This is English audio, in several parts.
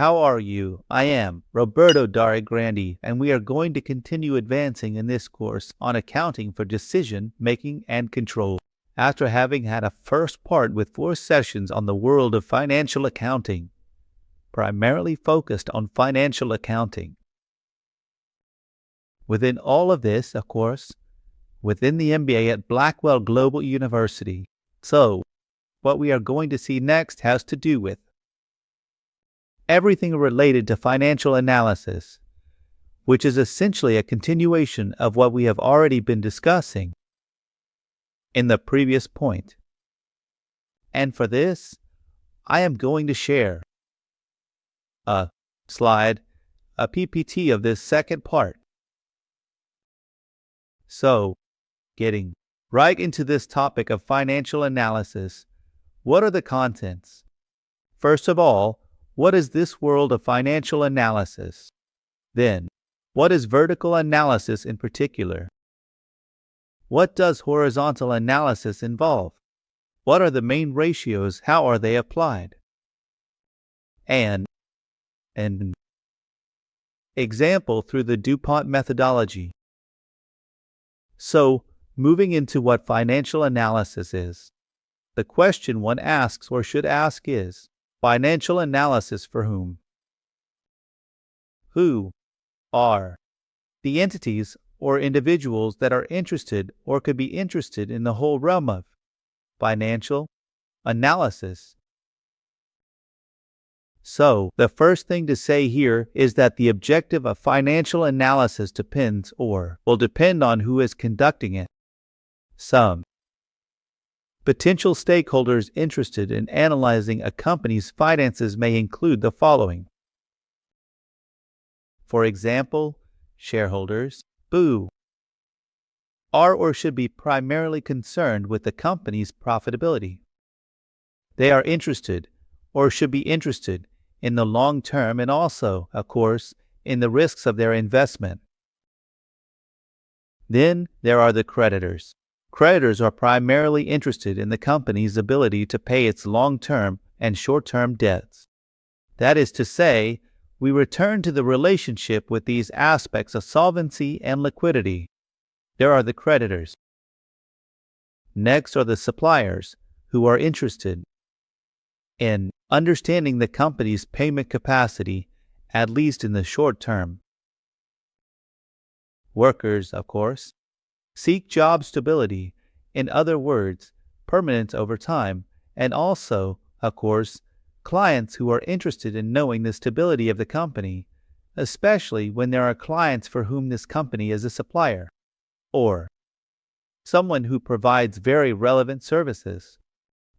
How are you? I am Roberto Darigrandi, and we are going to continue advancing in this course on accounting for decision making and control. After having had a first part with 4 sessions on the world of financial accounting, primarily focused on financial accounting. Within all of this, of course, within the MBA at Blackwell Global University. So, what we are going to see next has to do with everything related to financial analysis, which is essentially a continuation of what we have already been discussing in the previous point. And for this, I am going to share a slide, a PPT of this second part. So, getting right into this topic of financial analysis, what are the contents? First of all, what is this world of financial analysis? Then, what is vertical analysis in particular? What does horizontal analysis involve? What are the main ratios? How are they applied? And an example through the DuPont methodology. So, moving into what financial analysis is, the question one asks or should ask is, financial analysis for whom? Who are the entities or individuals that are interested or could be interested in the whole realm of financial analysis? So, the first thing to say here is that the objective of financial analysis depends or will depend on who is conducting it. Some potential stakeholders interested in analyzing a company's finances may include the following. For example, shareholders, who are or should be primarily concerned with the company's profitability. They are interested or should be interested in the long term and also, of course, in the risks of their investment. Then there are the creditors. Creditors are primarily interested in the company's ability to pay its long-term and short-term debts. That is to say, we return to the relationship with these aspects of solvency and liquidity. There are the creditors. Next are the suppliers, who are interested in understanding the company's payment capacity, at least in the short term. Workers, of course, seek job stability, in other words, permanence over time, and also, of course, clients who are interested in knowing the stability of the company, especially when there are clients for whom this company is a supplier, or someone who provides very relevant services.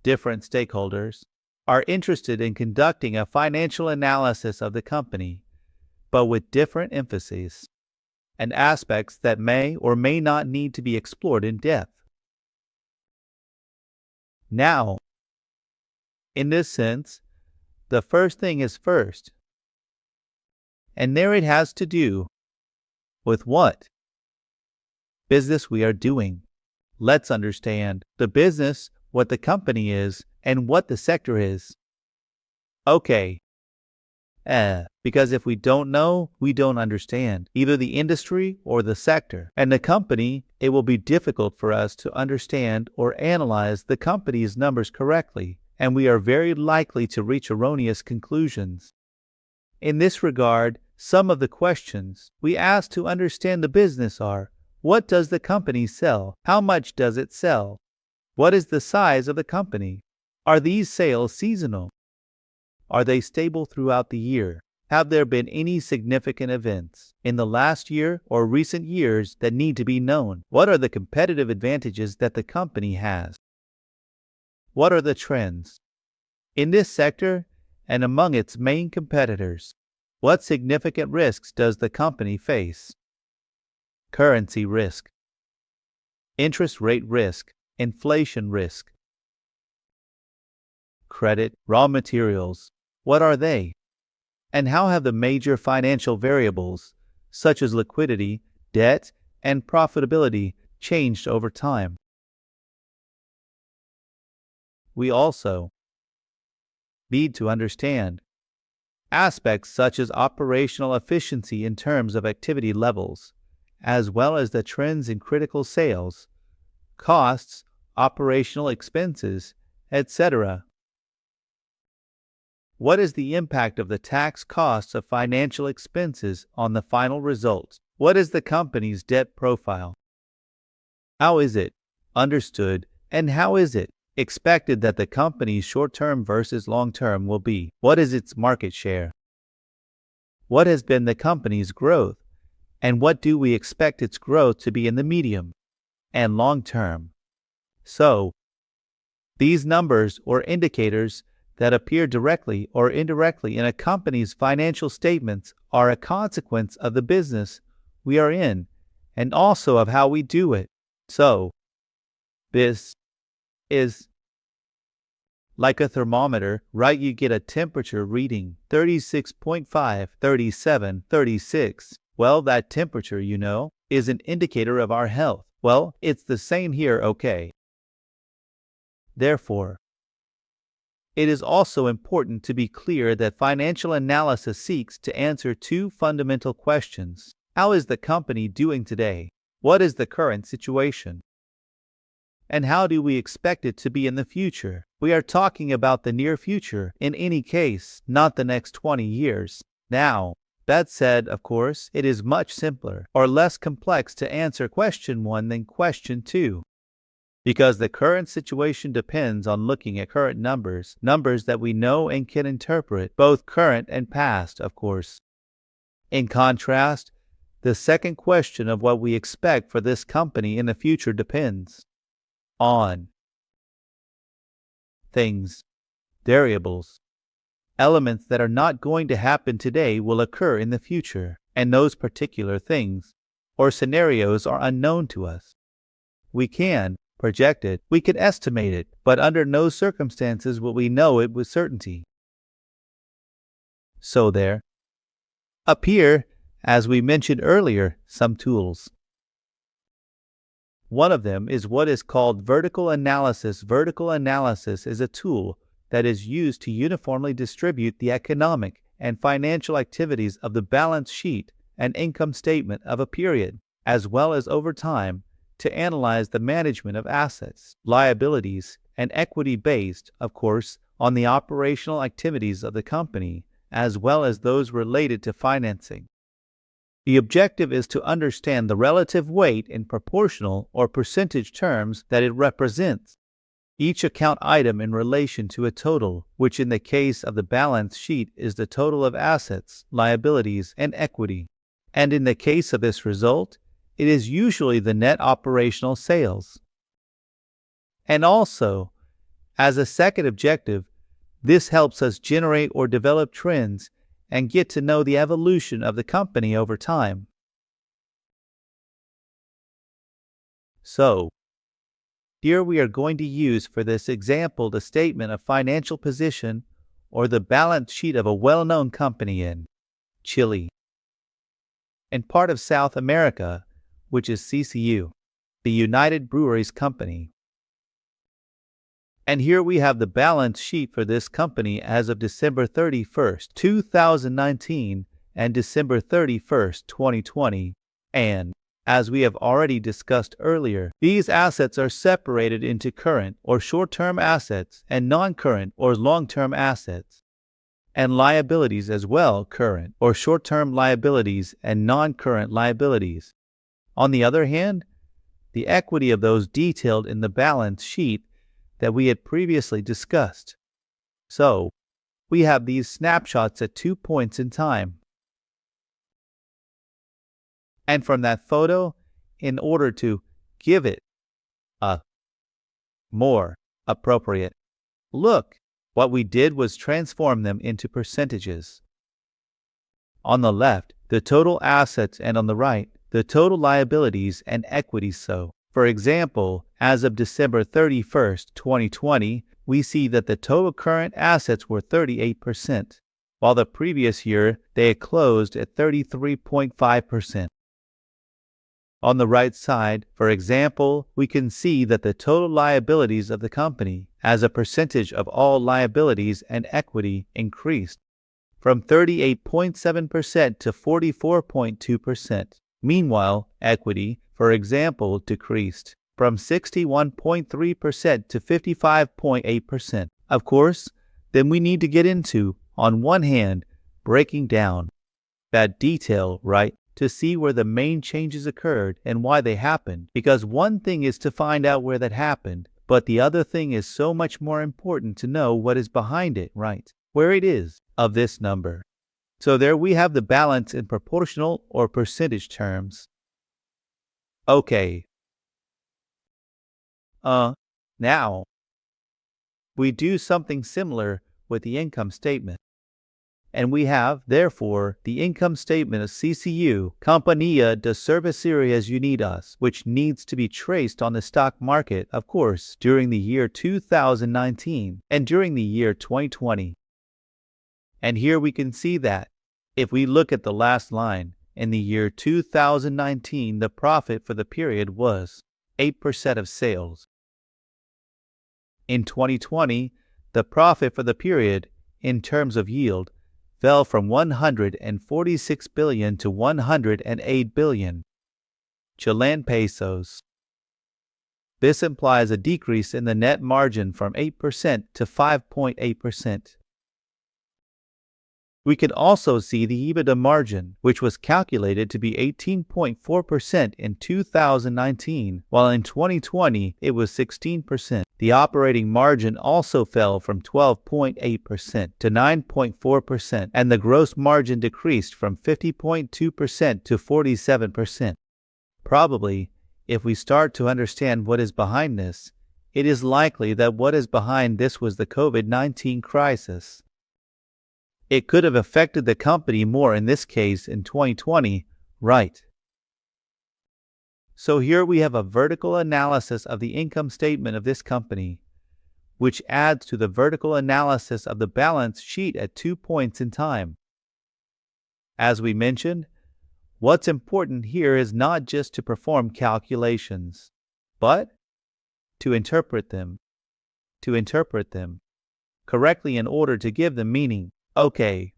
Different stakeholders are interested in conducting a financial analysis of the company, but with different emphases and aspects that may or may not need to be explored in depth. Now, in this sense, the first thing is first, and there it has to do with what business we are doing. Let's understand the business, what the company is, and what the sector is. Okay. Because if we don't know, we don't understand either the industry or the sector. And the company, it will be difficult for us to understand or analyze the company's numbers correctly, and we are very likely to reach erroneous conclusions. In this regard, some of the questions we ask to understand the business are, what does the company sell? How much does it sell? What is the size of the company? Are these sales seasonal? Are they stable throughout the year? Have there been any significant events in the last year or recent years that need to be known? What are the competitive advantages that the company has? What are the trends in this sector and among its main competitors? What significant risks does the company face? Currency risk, interest rate risk, inflation risk, credit, raw materials. What are they? And how have the major financial variables, such as liquidity, debt, and profitability, changed over time? We also need to understand Aspects such as operational efficiency in terms of activity levels, as well as the trends in critical sales, costs, operational expenses, etc. What is the impact of the tax costs of financial expenses on the final results? What is the company's debt profile? How is it understood, and how is it expected that the company's short-term versus long-term will be? What is its market share? What has been the company's growth, and what do we expect its growth to be in the medium and long term? So, these numbers or indicators that appear directly or indirectly in a company's financial statements are a consequence of the business we are in and also of how we do it. So, this is like a thermometer, right? You get a temperature reading 36.5, 37, 36. Well, that temperature, is an indicator of our health. Well, it's the same here, okay? Therefore, it is also important to be clear that financial analysis seeks to answer two fundamental questions. How is the company doing today? What is the current situation? And how do we expect it to be in the future? We are talking about the near future, in any case, not the next 20 years. Now, that said, of course, it is much simpler or less complex to answer question 1 than question 2. Because the current situation depends on looking at current numbers that we know and can interpret, both current and past, of course. In contrast, the second question of what we expect for this company in the future depends on things, variables, elements that are not going to happen today will occur in the future, and those particular things or scenarios are unknown to us. We can project it, we can estimate it, but under no circumstances will we know it with certainty. So there appear, as we mentioned earlier, some tools. One of them is what is called vertical analysis. Vertical analysis is a tool that is used to uniformly distribute the economic and financial activities of the balance sheet and income statement of a period, as well as over time, to analyze the management of assets, liabilities, and equity based, of course, on the operational activities of the company, as well as those related to financing. The objective is to understand the relative weight in proportional or percentage terms that it represents. Each account item in relation to a total, which in the case of the balance sheet is the total of assets, liabilities, and equity. And in the case of this result, it is usually the net operational sales. And also, as a second objective, this helps us generate or develop trends and get to know the evolution of the company over time. So, here we are going to use for this example the statement of financial position or the balance sheet of a well-known company in Chile and part of South America, which is CCU, the United Breweries Company. And here we have the balance sheet for this company as of December 31st, 2019 and December 31st, 2020. And, as we have already discussed earlier, these assets are separated into current or short-term assets and non-current or long-term assets, and liabilities as well, current or short-term liabilities and non-current liabilities. On the other hand, the equity of those detailed in the balance sheet that we had previously discussed. So, we have these snapshots at 2 points in time. And from that photo, in order to give it a more appropriate look, what we did was transform them into percentages. On the left, the total assets, and on the right, the total liabilities and equities. So, for example, as of December 31st, 2020, we see that the total current assets were 38%, while the previous year they had closed at 33.5%. On the right side, for example, we can see that the total liabilities of the company as a percentage of all liabilities and equity increased from 38.7% to 44.2%. Meanwhile, equity, for example, decreased from 61.3% to 55.8%. Of course, then we need to get into, on one hand, breaking down that detail, right, to see where the main changes occurred and why they happened. Because one thing is to find out where that happened, but the other thing is so much more important to know what is behind it, right, where it is of this number. So there we have the balance in proportional or percentage terms. Okay. Now, we do something similar with the income statement. And we have, therefore, the income statement of CCU, Compañía de Cervecerías Unidas, which needs to be traced on the stock market, of course, during the year 2019 and during the year 2020. And here we can see that, if we look at the last line, in the year 2019, the profit for the period was 8% of sales. In 2020, the profit for the period, in terms of yield, fell from 146 billion to 108 billion Chilean pesos. This implies a decrease in the net margin from 8% to 5.8%. We can also see the EBITDA margin, which was calculated to be 18.4% in 2019, while in 2020 it was 16%. The operating margin also fell from 12.8% to 9.4%, and the gross margin decreased from 50.2% to 47%. Probably, if we start to understand what is behind this, it is likely that what is behind this was the COVID-19 crisis. It could have affected the company more in this case in 2020, right? So here we have a vertical analysis of the income statement of this company, which adds to the vertical analysis of the balance sheet at 2 points in time. As we mentioned, what's important here is not just to perform calculations, but to interpret them correctly in order to give them meaning. Okay.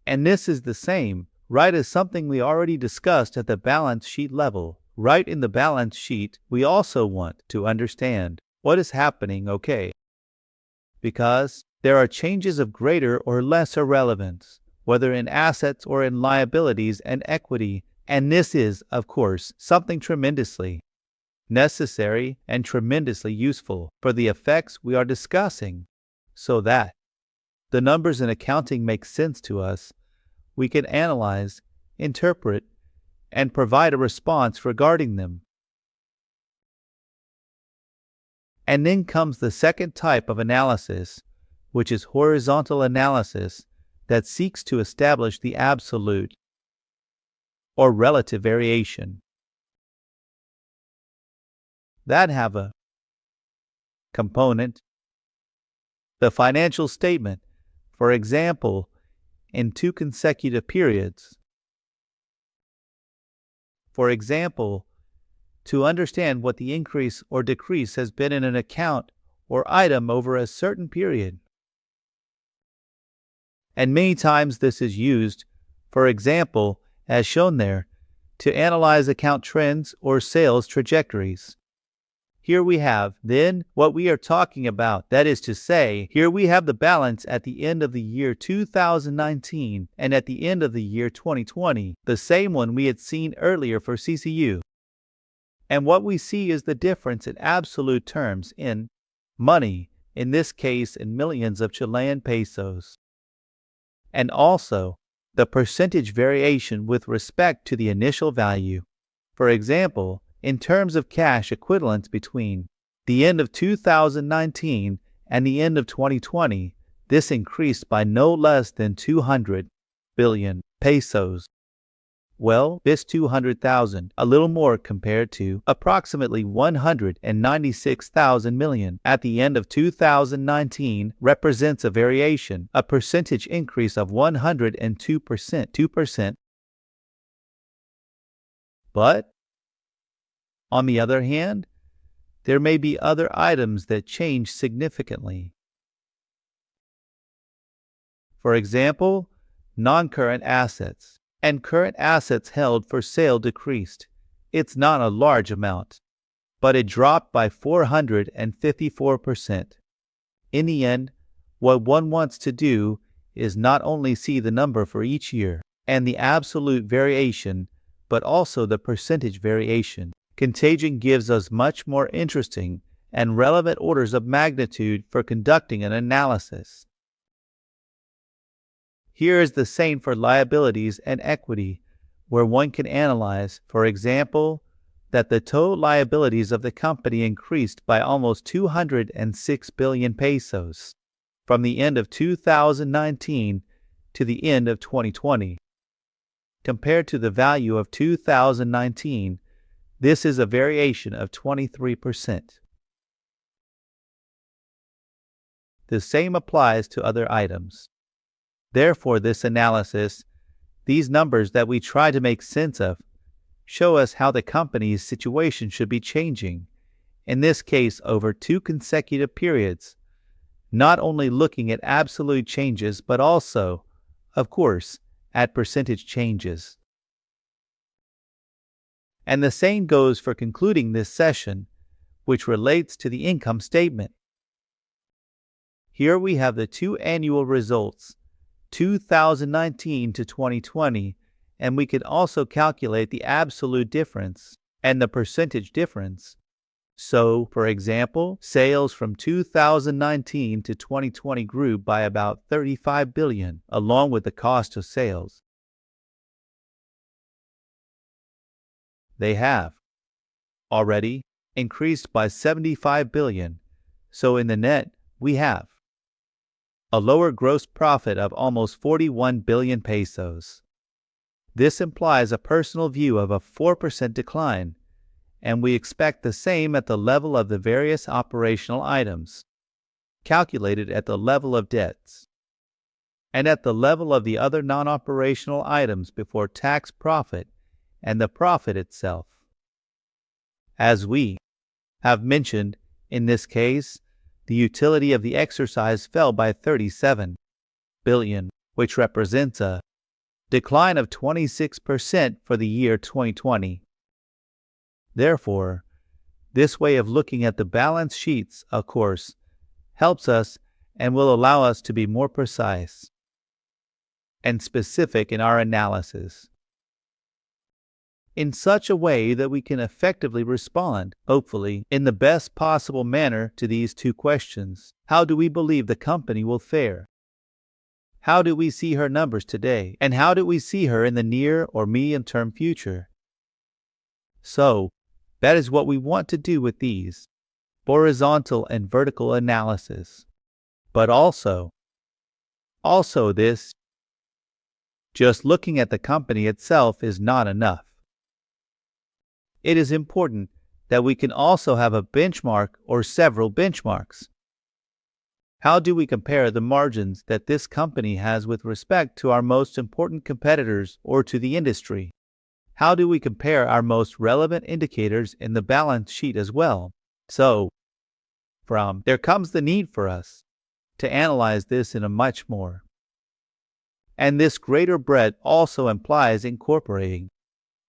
And this is the same, right, as something we already discussed at the balance sheet level. Right in the balance sheet, we also want to understand what is happening, okay? Because there are changes of greater or lesser relevance, whether in assets or in liabilities and equity, and this is, of course, something tremendously necessary and tremendously useful for the effects we are discussing, so that the numbers in accounting make sense to us, we can analyze, interpret, and provide a response regarding them. And then comes the second type of analysis, which is horizontal analysis that seeks to establish the absolute or relative variation that have a component, the financial statement, for example, in 2 consecutive periods. For example, to understand what the increase or decrease has been in an account or item over a certain period. And many times this is used, for example, as shown there, to analyze account trends or sales trajectories. Here we have, then, what we are talking about. That is to say, here we have the balance at the end of the year 2019 and at the end of the year 2020, the same one we had seen earlier for CCU. And what we see is the difference in absolute terms in money, in this case in millions of Chilean pesos. And also, the percentage variation with respect to the initial value. For example, in terms of cash equivalents between the end of 2019 and the end of 2020, this increased by no less than 200 billion pesos. Well, this 200,000, a little more compared to approximately 196,000 million at the end of 2019, represents a variation, a percentage increase of 102%, 2%. But on the other hand, there may be other items that change significantly. For example, non-current assets and current assets held for sale decreased. It's not a large amount, but it dropped by 454%. In the end, what one wants to do is not only see the number for each year and the absolute variation, but also the percentage variation. Contagion gives us much more interesting and relevant orders of magnitude for conducting an analysis. Here is the same for liabilities and equity, where one can analyze, for example, that the total liabilities of the company increased by almost 206 billion pesos from the end of 2019 to the end of 2020. Compared to the value of 2019, this is a variation of 23%. The same applies to other items. Therefore, this analysis, these numbers that we try to make sense of, show us how the company's situation should be changing, in this case over 2 consecutive periods, not only looking at absolute changes but also, of course, at percentage changes. And the same goes for concluding this session, which relates to the income statement. Here we have the 2 annual results, 2019 to 2020, and we can also calculate the absolute difference and the percentage difference. So, for example, sales from 2019 to 2020 grew by about 35 billion, along with the cost of sales. They have already increased by 75 billion, so in the net we have a lower gross profit of almost 41 billion pesos. This implies a personal view of a 4% decline, and we expect the same at the level of the various operational items, calculated at the level of debts, and at the level of the other non-operational items before tax profit and the profit itself. As we have mentioned, in this case, the utility of the exercise fell by 37 billion, which represents a decline of 26% for the year 2020. Therefore, this way of looking at the balance sheets, of course, helps us and will allow us to be more precise and specific in our analysis, in such a way that we can effectively respond, hopefully, in the best possible manner to these 2 questions. How do we believe the company will fare? How do we see her numbers today? And how do we see her in the near or medium-term future? So, that is what we want to do with these horizontal and vertical analysis. But also this, just looking at the company itself is not enough. It is important that we can also have a benchmark or several benchmarks. How do we compare the margins that this company has with respect to our most important competitors or to the industry? How do we compare our most relevant indicators in the balance sheet as well? So, there comes the need for us to analyze this in a much more. And this greater breadth also implies incorporating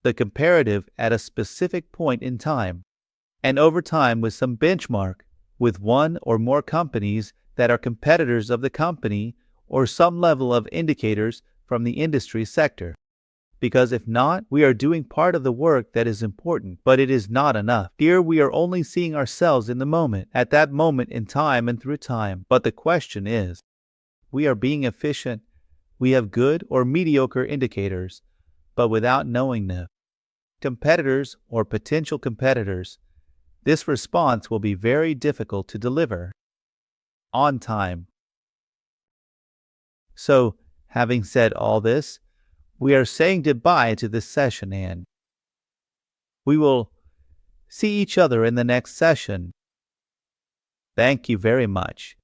the comparative at a specific point in time, and over time with some benchmark with one or more companies that are competitors of the company or some level of indicators from the industry sector. Because if not, we are doing part of the work that is important, but it is not enough. Here we are only seeing ourselves in the moment, at that moment in time and through time. But the question is, we are being efficient, we have good or mediocre indicators, but without knowing them, competitors or potential competitors, this response will be very difficult to deliver on time. So, having said all this, we are saying goodbye to this session and we will see each other in the next session. Thank you very much.